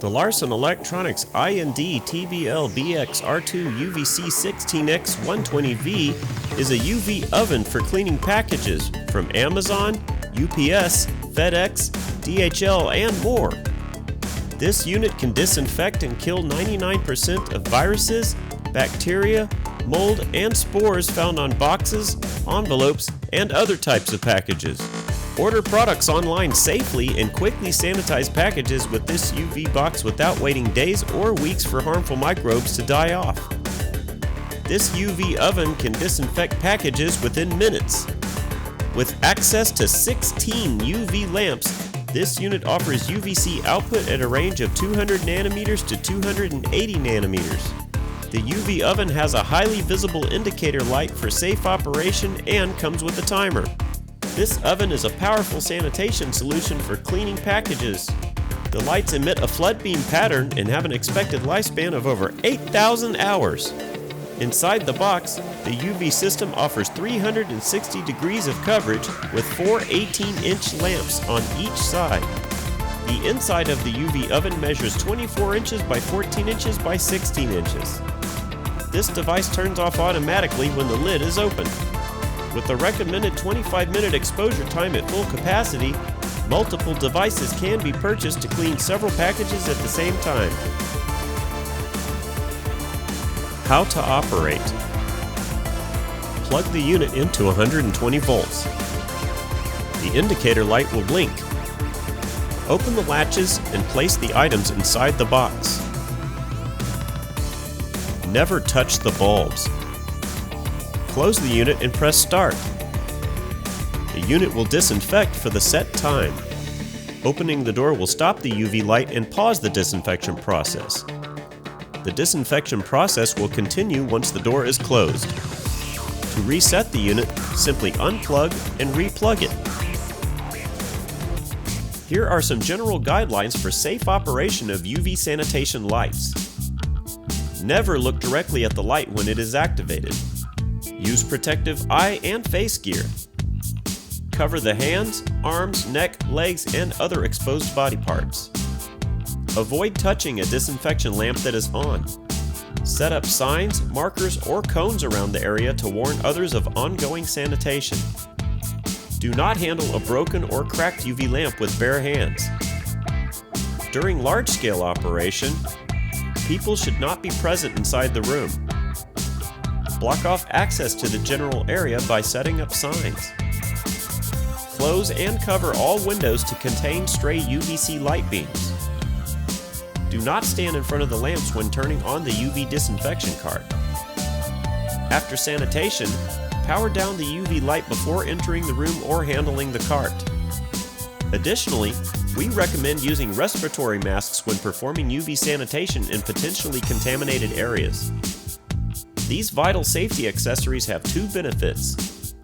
The Larson Electronics IND TBL BX-R2 UVC 16X120V is a UV oven for cleaning packages from Amazon, UPS, FedEx, DHL, and more. This unit can disinfect and kill 99% of viruses, bacteria, mold, and spores found on boxes, envelopes, and other types of packages. Order products online safely and quickly sanitize packages with this UV box without waiting days or weeks for harmful microbes to die off. This UV oven can disinfect packages within minutes. With access to 16 UV lamps, this unit offers UVC output at a range of 200 nanometers to 280 nanometers. The UV oven has a highly visible indicator light for safe operation and comes with a timer. This oven is a powerful sanitation solution for cleaning packages. The lights emit a flood beam pattern and have an expected lifespan of over 8,000 hours. Inside the box, the UV system offers 360 degrees of coverage with 4 18-inch lamps on each side. The inside of the UV oven measures 24 inches by 14 inches by 16 inches. This device turns off automatically when the lid is open. With the recommended 25-minute exposure time at full capacity, multiple devices can be purchased to clean several packages at the same time. How to operate. Plug the unit into 120 volts. The indicator light will blink. Open the latches and place the items inside the box. Never touch the bulbs. Close the unit and press start. The unit will disinfect for the set time. Opening the door will stop the UV light and pause the disinfection process. The disinfection process will continue once the door is closed. To reset the unit, simply unplug and replug it. Here are some general guidelines for safe operation of UV sanitation lights. Never look directly at the light when it is activated. Use protective eye and face gear. Cover the hands, arms, neck, legs, and other exposed body parts. Avoid touching a disinfection lamp that is on. Set up signs, markers, or cones around the area to warn others of ongoing sanitation. Do not handle a broken or cracked UV lamp with bare hands. During large-scale operation, people should not be present inside the room. Block off access to the general area by setting up signs. Close and cover all windows to contain stray UVC light beams. Do not stand in front of the lamps when turning on the UV disinfection cart. After sanitation, power down the UV light before entering the room or handling the cart. Additionally, we recommend using respiratory masks when performing UV sanitation in potentially contaminated areas. These vital safety accessories have two benefits.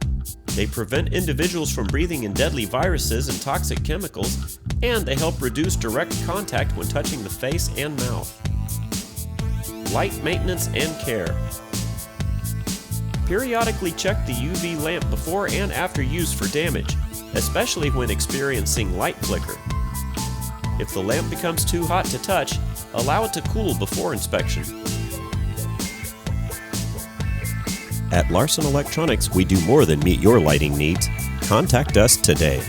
They prevent individuals from breathing in deadly viruses and toxic chemicals, and they help reduce direct contact when touching the face and mouth. Light maintenance and care. Periodically check the UV lamp before and after use for damage, especially when experiencing light flicker. If the lamp becomes too hot to touch, allow it to cool before inspection. At Larson Electronics, we do more than meet your lighting needs. Contact us today.